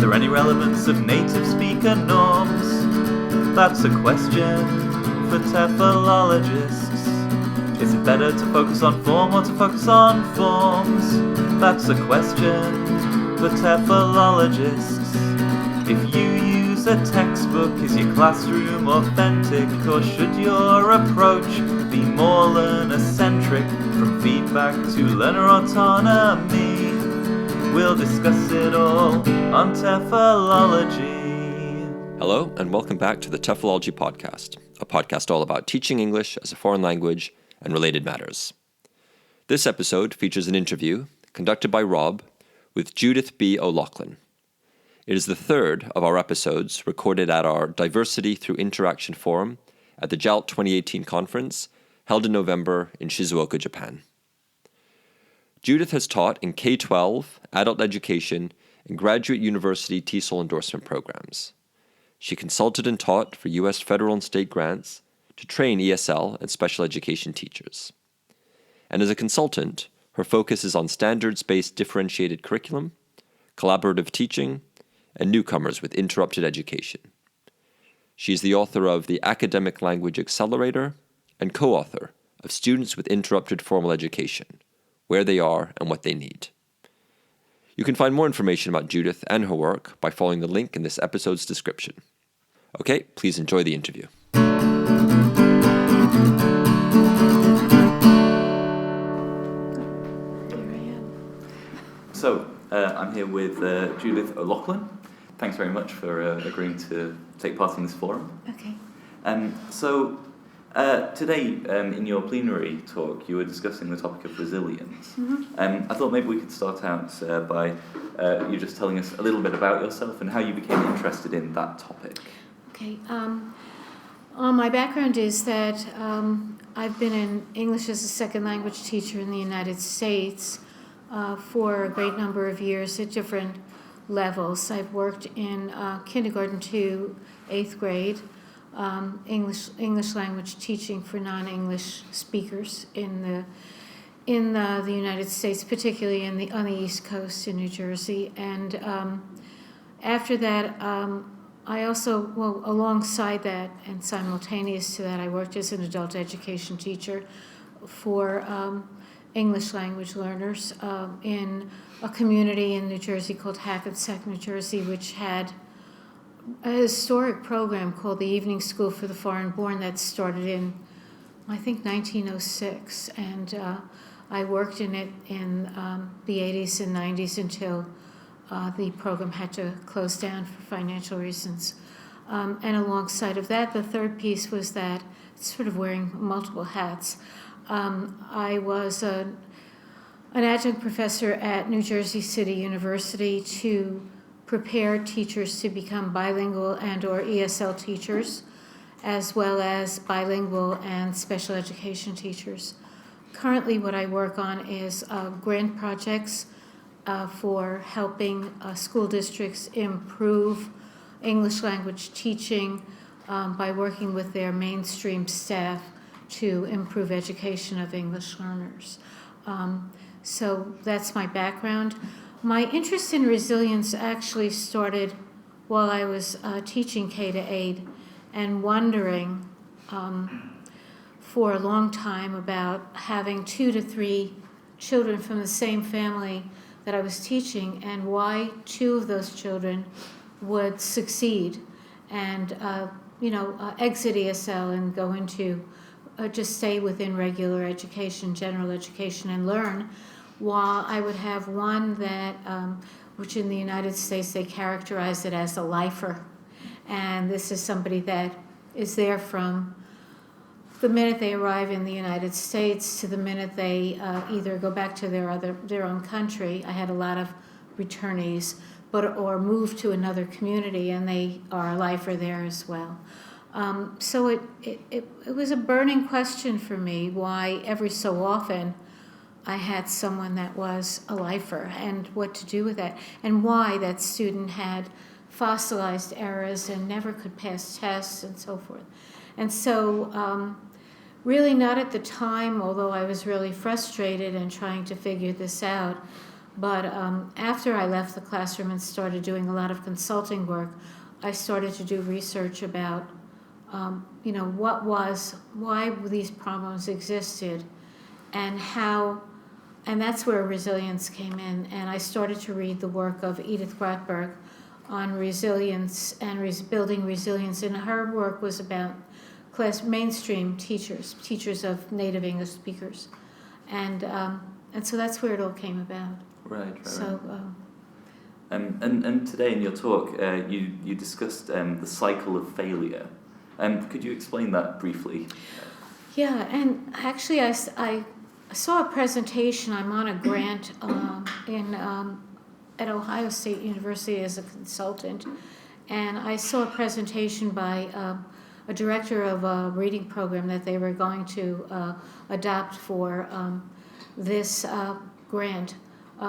there any relevance of native speaker norms? That's a question for TEFLologists. Is it better to focus on form or to focus on forms? That's a question for TEFLologists. If you use a textbook, is your classroom authentic, or should your approach be more learner-centric? From feedback to learner autonomy, we'll discuss it all on TEFLology. Hello, and welcome back to the TEFLology Podcast, a podcast all about teaching English as a foreign language and related matters. This episode features an interview conducted by Rob with Judith B. O'Loughlin. It is the third of our episodes recorded at our Diversity Through Interaction Forum at the JALT 2018 conference held in November in Shizuoka, Japan. Judith has taught in K-12, adult education, and graduate university TESOL endorsement programs. She consulted and taught for U.S. federal and state grants to train ESL and special education teachers. And as a consultant, her focus is on standards-based differentiated curriculum, collaborative teaching, and newcomers with interrupted education. She is the author of The Academic Language Accelerator and co-author of Students with Interrupted Formal Education, Where They Are and What They Need. You can find more information about Judith and her work by following the link in this episode's description. Okay, please enjoy the interview. So, I'm here with Judith O'Loughlin. Thanks very much for agreeing to take part in this forum. Okay. Today, in your plenary talk, you were discussing the topic of resilience. Mm-hmm. I thought maybe we could start out by you just telling us a little bit about yourself and how you became interested in that topic. Okay. My background is that I've been an English as a second language teacher in the United States for a great number of years at different levels. I've worked in kindergarten to 8th grade, English language teaching for non-English speakers in the United States, particularly on the East Coast in New Jersey. And after that, I also, alongside that and simultaneous to that, I worked as an adult education teacher for English language learners in a community in New Jersey called Hackensack, New Jersey, which had a historic program called the Evening School for the Foreign Born that started in, I think, 1906. And I worked in it in the 80s and 90s until the program had to close down for financial reasons. And alongside of that, the third piece was that sort of wearing multiple hats. I was an adjunct professor at New Jersey City University to prepare teachers to become bilingual and or ESL teachers, as well as bilingual and special education teachers. Currently, what I work on is grant projects for helping school districts improve English language teaching by working with their mainstream staff to improve education of English learners. So that's my background. My interest in resilience actually started while I was teaching K-8 and wondering for a long time about having 2 to 3 children from the same family that I was teaching and why 2 of those children would succeed and exit ESL and go into just stay within regular education, general education, and learn, while I would have one that, which in the United States they characterize it as a lifer. And this is somebody that is there from the minute they arrive in the United States to the minute they either go back to their own country. I had a lot of returnees, or move to another community, and they are a lifer there as well. So it was a burning question for me why every so often I had someone that was a lifer and what to do with that, and why that student had fossilized errors and never could pass tests and so forth. And so really not at the time, although I was really frustrated and trying to figure this out, But after I left the classroom and started doing a lot of consulting work, I started to do research about, why these problems existed, and how, and that's where resilience came in. And I started to read the work of Edith Grotberg on resilience and building resilience. And her work was about mainstream teachers of native English speakers. And so that's where it all came about. Right. So, and today in your talk, you discussed the cycle of failure. Could you explain that briefly? Yeah, and actually I saw a presentation. I'm on a grant at Ohio State University as a consultant, and I saw a presentation by a director of a reading program that they were going to adopt for this grant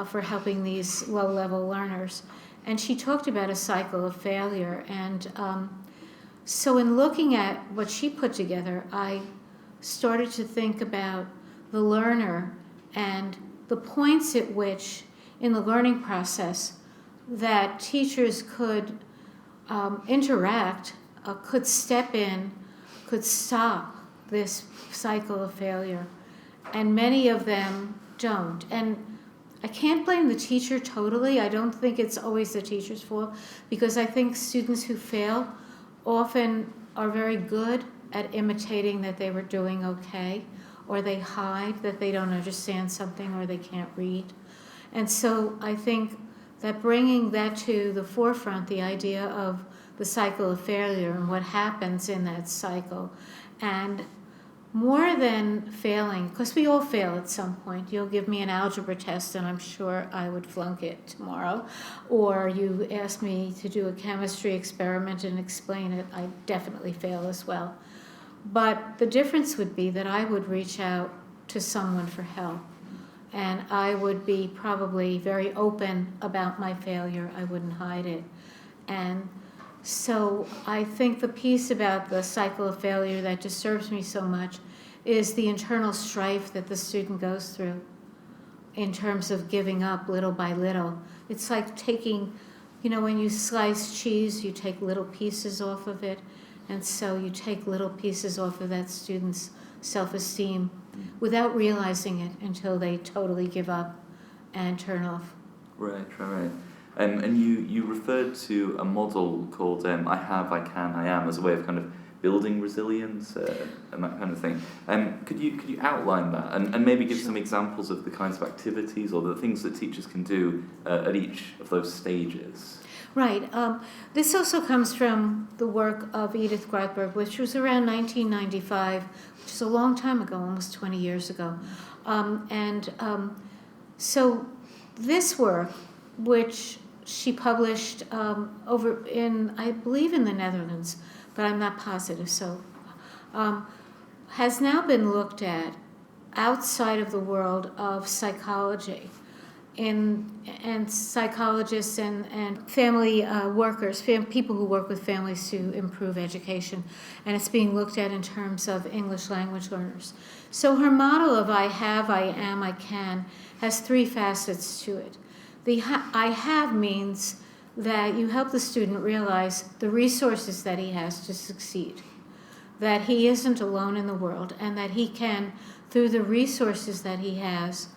for helping these low-level learners. And she talked about a cycle of failure. And so in looking at what she put together, I started to think about the learner and the points at which in the learning process that teachers could interact, could step in, could stop this cycle of failure. And many of them don't. And I can't blame the teacher totally. I don't think it's always the teacher's fault, because I think students who fail often are very good at imitating that they were doing okay, or they hide that they don't understand something or they can't read. And so I think that bringing that to the forefront, the idea of the cycle of failure and what happens in that cycle, and more than failing, because we all fail at some point. You'll give me an algebra test and I'm sure I would flunk it tomorrow. Or you ask me to do a chemistry experiment and explain it, I definitely fail as well. But the difference would be that I would reach out to someone for help. And I would be probably very open about my failure. I wouldn't hide it. And so I think the piece about the cycle of failure that disturbs me so much is the internal strife that the student goes through in terms of giving up little by little. It's like taking, when you slice cheese, you take little pieces off of it. And so you take little pieces off of that student's self-esteem without realizing it until they totally give up and turn off. Right. And you referred to a model called I have, I can, I am, as a way of kind of building resilience and that kind of thing. Could you outline that and maybe give some examples of the kinds of activities or the things that teachers can do at each of those stages? Right. This also comes from the work of Edith Grotberg, which was around 1995, which is a long time ago, almost 20 years ago. So this work, which she published over in, I believe, in the Netherlands, but I'm not positive, so has now been looked at outside of the world of psychology. And psychologists and family workers, people who work with families to improve education. And it's being looked at in terms of English language learners. So her model of I have, I am, I can has three facets to it. The I have means that you help the student realize the resources that he has to succeed, that he isn't alone in the world, and that he can, through the resources that he has,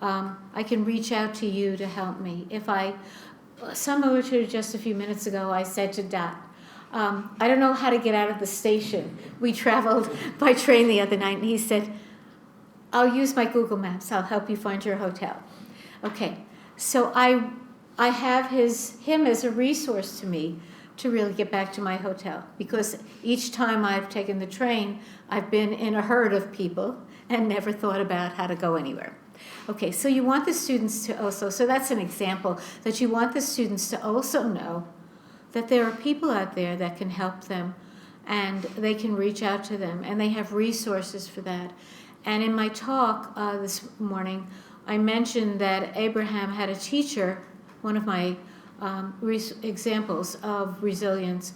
I can reach out to you to help me. Similar to just a few minutes ago, I said to Dot, I don't know how to get out of the station. We traveled by train the other night, and he said, I'll use my Google Maps. I'll help you find your hotel. Okay, so I have him as a resource to me to really get back to my hotel, because each time I've taken the train, I've been in a herd of people and never thought about how to go anywhere. Okay, so you want the students to also, so that's an example, that you want the students to also know that there are people out there that can help them and they can reach out to them and they have resources for that. And in my talk this morning, I mentioned that Abraham had a teacher, one of my examples of resilience,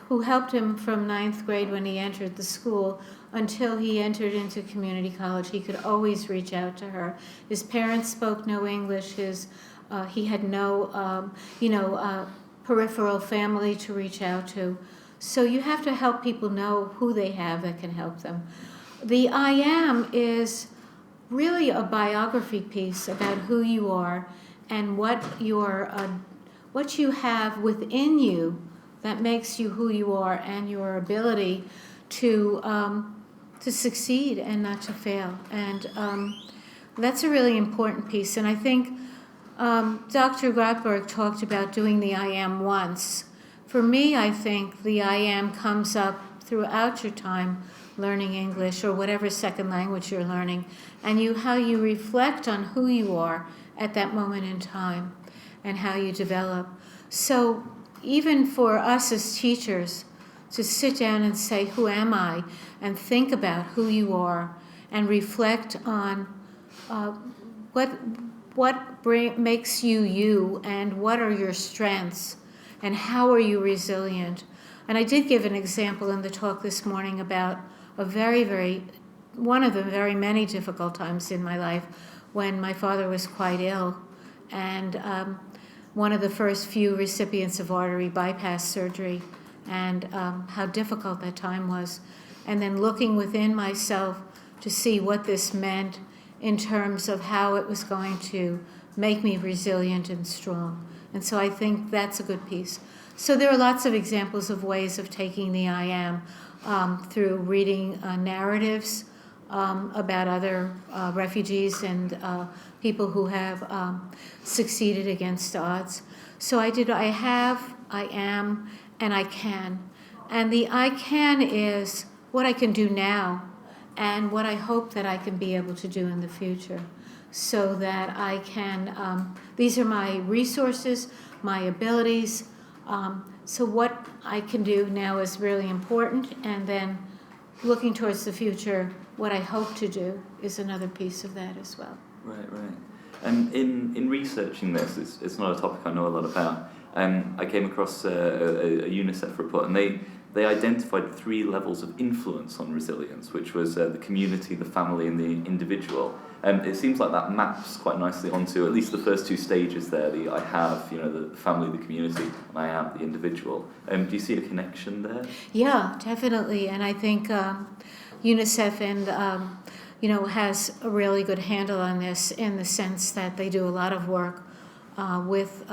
who helped him from 9th grade when he entered the school until he entered into community college. He could always reach out to her. His parents spoke no English. He had no, peripheral family to reach out to. So you have to help people know who they have that can help them. The I Am is really a biography piece about who you are and what you have within you that makes you who you are, and your ability to succeed and not to fail. And that's a really important piece. And I think Dr. Grotberg talked about doing the I Am once. For me, I think the I Am comes up throughout your time learning English or whatever second language you're learning, and how you reflect on who you are at that moment in time and how you develop. So even for us as teachers, to sit down and say, who am I? And think about who you are and reflect on what makes you you, and what are your strengths, and how are you resilient. And I did give an example in the talk this morning about one of the very many difficult times in my life when my father was quite ill, and one of the first few recipients of artery bypass surgery, and how difficult that time was. And then looking within myself to see what this meant in terms of how it was going to make me resilient and strong. And so I think that's a good piece. So there are lots of examples of ways of taking the I Am through reading narratives about other refugees and people who have succeeded against odds. So I have, I am, and I can. And the I can is what I can do now and what I hope that I can be able to do in the future, so that I can, these are my resources, my abilities. So what I can do now is really important, and then looking towards the future, what I hope to do is another piece of that as well. Right. And in researching this, it's not a topic I know a lot about. I came across a UNICEF report, and they identified 3 levels of influence on resilience, which was the community, the family, and the individual. It seems like that maps quite nicely onto at least the first 2 stages there, the I have, the family, the community, and I am, the individual. Do you see a connection there? Yeah, definitely. And I think UNICEF and has a really good handle on this, in the sense that they do a lot of work with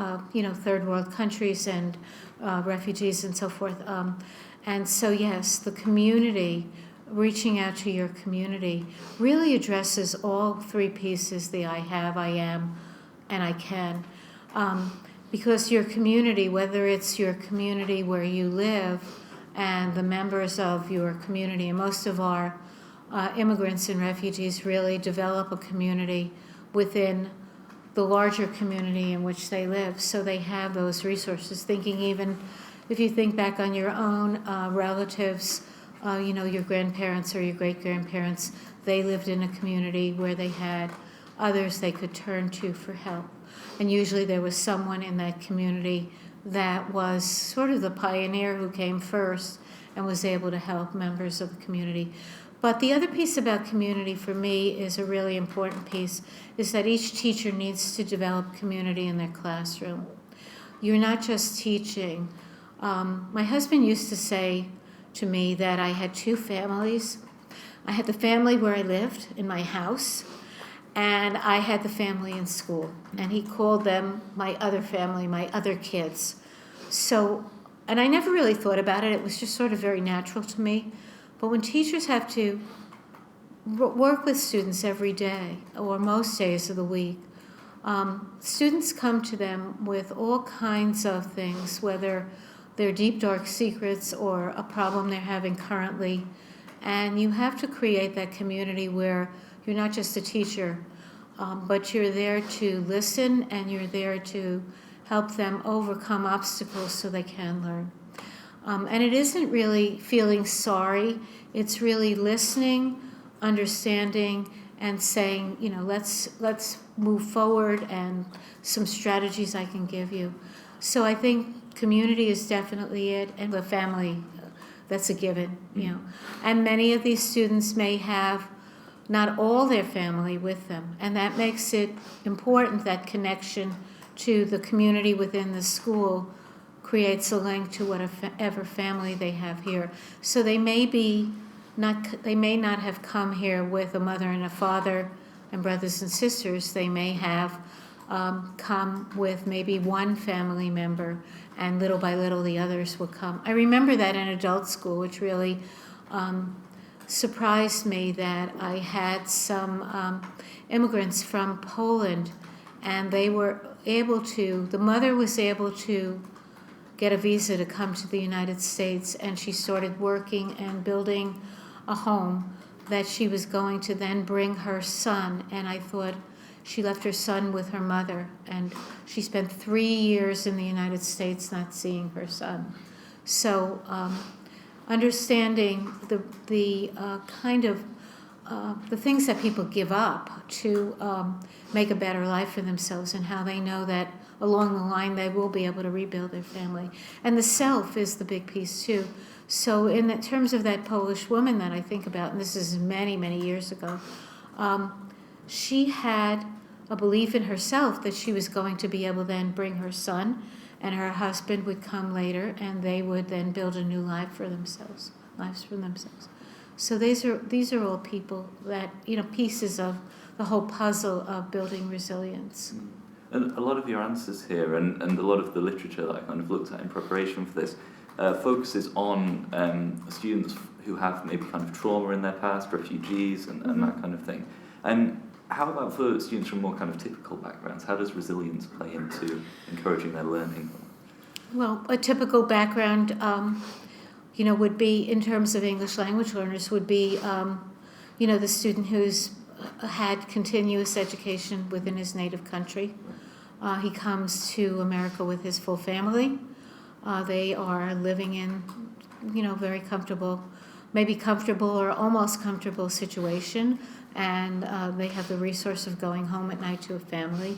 third world countries and refugees and so forth. And so yes, the community, reaching out to your community, really addresses all 3 pieces: the I have, I am, and I can. Because your community, whether it's your community where you live and the members of your community, and most of our immigrants and refugees really develop a community within the larger community in which they live. So they have those resources. Thinking, even if you think back on your own relatives, your grandparents or your great-grandparents, they lived in a community where they had others they could turn to for help. And usually there was someone in that community that was sort of the pioneer who came first and was able to help members of the community. But the other piece about community for me is a really important piece, is that each teacher needs to develop community in their classroom. You're not just teaching. My husband used to say to me that I had 2 families. I had the family where I lived in my house, and I had the family in school. And he called them my other family, my other kids. So, and I never really thought about it. It was just sort of very natural to me. But when teachers have to work with students every day, or most days of the week, students come to them with all kinds of things, whether they're deep, dark secrets or a problem they're having currently. And you have to create that community where you're not just a teacher, but you're there to listen, and you're there to help them overcome obstacles so they can learn. And it isn't really feeling sorry. It's really listening, understanding, and saying, let's move forward, and some strategies I can give you. So I think community is definitely it, and the family that's a given, you know. And many of these students may have not all their family with them, and that makes it important that connection to the community within the school creates a link to whatever family they have here. So they may not have come here with a mother and a father and brothers and sisters. They may have come with maybe one family member, and little by little the others will come. I remember that in adult school, which really surprised me, that I had some immigrants from Poland, and they were able to, the mother was able to get a visa to come to the United States, and she started working and building a home that she was going to then bring her son. And I thought, she left her son with her mother, and she spent 3 years in the United States not seeing her son. So understanding the kind of the things that people give up to make a better life for themselves, and how they know that along the line they will be able to rebuild their family. And the self is the big piece too. So in the terms of that Polish woman that I think about, and this is many, many years ago, she had a belief in herself that she was going to be able to then bring her son, and her husband would come later, and they would then build a new lives for themselves. So these are all people that, you know, pieces of the whole puzzle of building resilience. And a lot of your answers here, and a lot of the literature that I kind of looked at in preparation for this, focuses on students who have maybe kind of trauma in their past, refugees, and that kind of thing. How about for students from more kind of typical backgrounds? How does resilience play into encouraging their learning? Well, a typical background, would be, in terms of English language learners, would be, the student who's had continuous education within his native country. He comes to America with his full family. They are living in, very comfortable, maybe comfortable or almost comfortable situation, and they have the resource of going home at night to a family.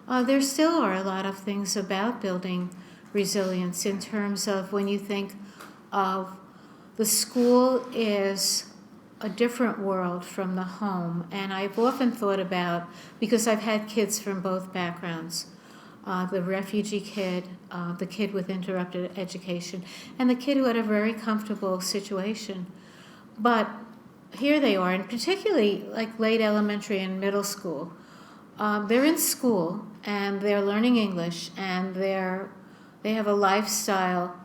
There still are a lot of things about building resilience in terms of when you think of the school is a different world from the home. And I've often thought about, because I've had kids from both backgrounds, the refugee kid, the kid with interrupted education, and the kid who had a very comfortable situation. But here they are, and particularly like late elementary and middle school, they're in school and they're learning English, and they have a lifestyle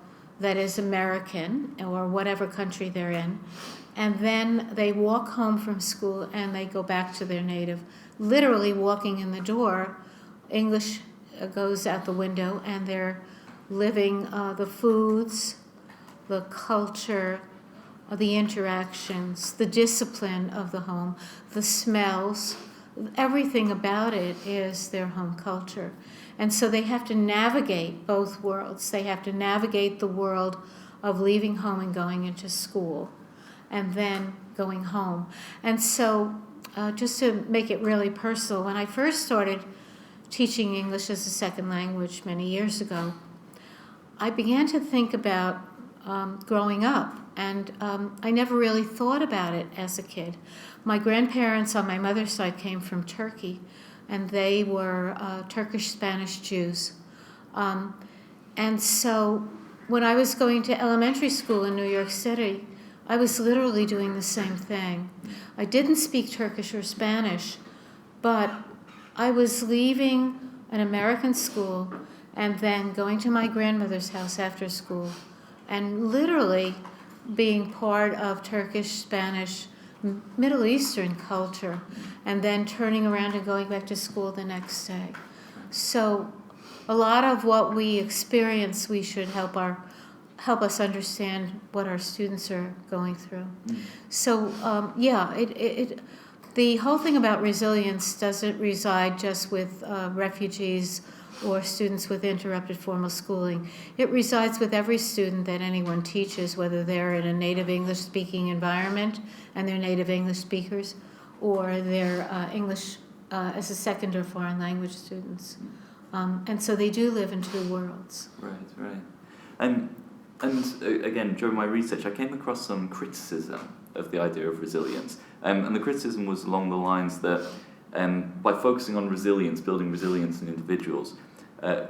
that is American or whatever country they're in, and then they walk home from school and they go back to their native. Literally walking in the door, English goes out the window, and they're living the foods, the culture, the interactions, the discipline of the home, the smells, everything about it is their home culture. And so they have to navigate both worlds. They have to navigate the world of leaving home and going into school, and then going home. And so just to make it really personal, when I first started teaching English as a second language many years ago, I began to think about growing up, and I never really thought about it as a kid. My grandparents on my mother's side came from Turkey, and they were Turkish Spanish Jews. And so when I was going to elementary school in New York City, I was literally doing the same thing. I didn't speak Turkish or Spanish, but I was leaving an American school and then going to my grandmother's house after school, and literally being part of Turkish, Spanish, Middle Eastern culture, and then turning around and going back to school the next day. So a lot of what we experience, we should help us understand what our students are going through. So the whole thing about resilience doesn't reside just with refugees or students with interrupted formal schooling. It resides with every student that anyone teaches, whether they're in a native English-speaking environment and they're native English speakers, or they're English as a second or foreign language students. And so they do live in two worlds. Right. And And again, during my research, I came across some criticism of the idea of resilience. And the criticism was along the lines that by focusing on resilience, building resilience in individuals,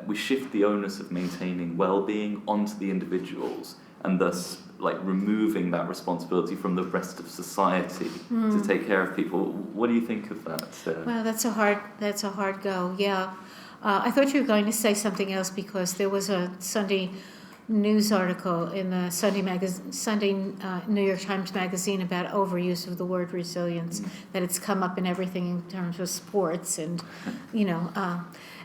we shift the onus of maintaining well-being onto the individuals, and thus removing that responsibility from the rest of society to take care of people. What do you think of that? Well, that's a hard go. Yeah, I thought you were going to say something else, because there was a Sunday news article in the Sunday New York Times magazine about overuse of the word resilience. That it's come up in everything in terms of sports and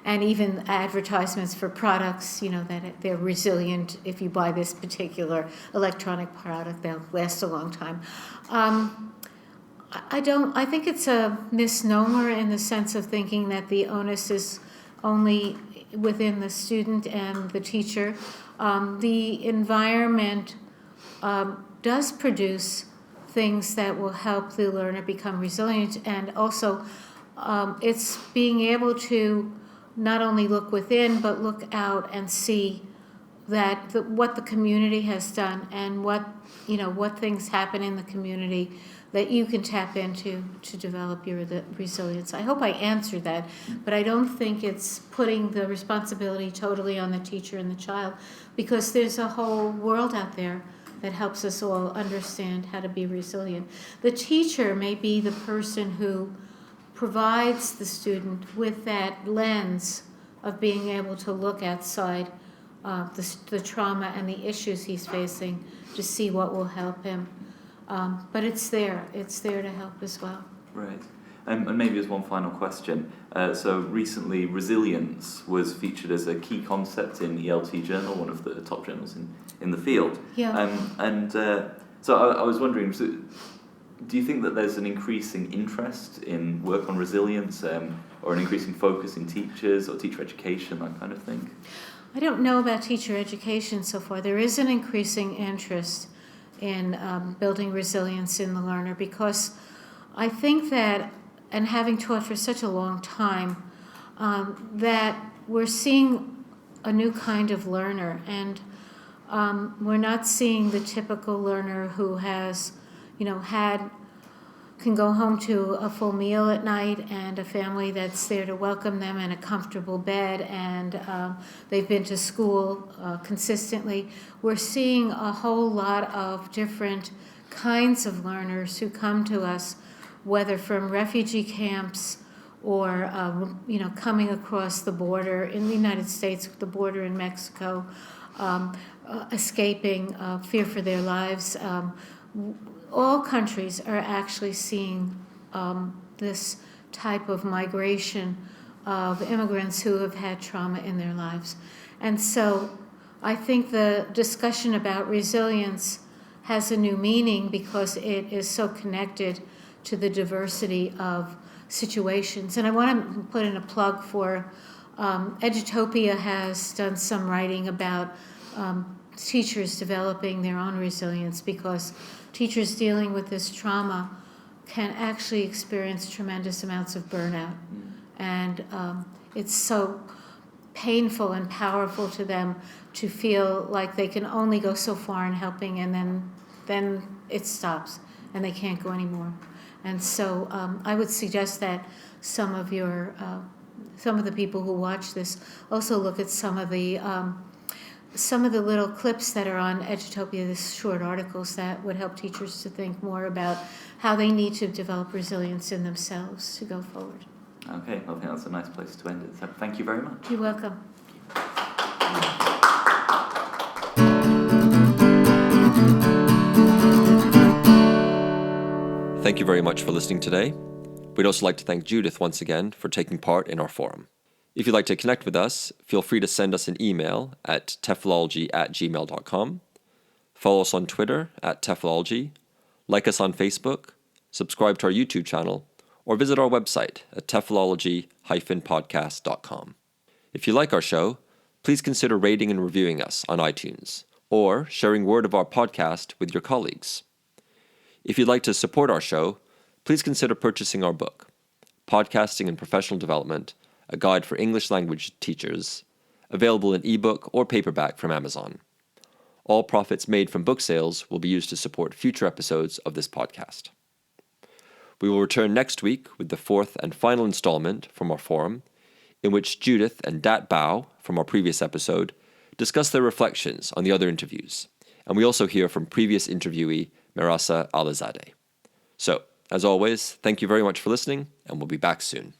and even advertisements for products, that they're resilient. If you buy this particular electronic product, they'll last a long time. I think it's a misnomer in the sense of thinking that the onus is only within the student and the teacher. The environment does produce things that will help the learner become resilient, and also it's being able to not only look within, but look out and see that what the community has done, and what things happen in the community that you can tap into to develop your resilience. I hope I answered that, but I don't think it's putting the responsibility totally on the teacher and the child, because there's a whole world out there that helps us all understand how to be resilient. The teacher may be the person who provides the student with that lens of being able to look outside the trauma and the issues he's facing to see what will help him. But it's there to help as well. Right. And maybe as one final question, so recently resilience was featured as a key concept in ELT Journal, one of the top journals in the field. Yeah. So I was wondering, do you think that there's an increasing interest in work on resilience, or an increasing focus in teachers or teacher education, that kind of thing? I don't know about teacher education so far. There is an increasing interest in building resilience in the learner, because I think that, and having taught for such a long time, that we're seeing a new kind of learner, and we're not seeing the typical learner who has, can go home to a full meal at night and a family that's there to welcome them and a comfortable bed, and they've been to school consistently. We're seeing a whole lot of different kinds of learners who come to us, whether from refugee camps or coming across the border in the United States, the border in Mexico, escaping fear for their lives. All countries are actually seeing this type of migration of immigrants who have had trauma in their lives. And so I think the discussion about resilience has a new meaning, because it is so connected to the diversity of situations. And I want to put in a plug for Edutopia has done some writing about teachers developing their own resilience, because teachers dealing with this trauma can actually experience tremendous amounts of burnout. And it's so painful and powerful to them to feel like they can only go so far in helping, and then it stops and they can't go anymore. And so I would suggest that some of the people who watch this also look at some of the little clips that are on Edutopia, these short articles that would help teachers to think more about how they need to develop resilience in themselves to go forward. Okay, well, I think that's a nice place to end it. So thank you very much. You're welcome. Thank you very much for listening today. We'd also like to thank Judith once again for taking part in our forum. If you'd like to connect with us, feel free to send us an email at TEFLology@gmail.com, follow us on Twitter at TEFLology, like us on Facebook, subscribe to our YouTube channel, or visit our website at TEFLology-podcast.com. If you like our show, please consider rating and reviewing us on iTunes, or sharing word of our podcast with your colleagues. If you'd like to support our show, please consider purchasing our book, Podcasting and Professional Development, a guide for English language teachers, available in ebook or paperback from Amazon. All profits made from book sales will be used to support future episodes of this podcast. We will return next week with the fourth and final installment from our forum, in which Judith and Dat Bao from our previous episode discuss their reflections on the other interviews, and we also hear from previous interviewee Merasa Alizadeh. So, as always, thank you very much for listening, and we'll be back soon.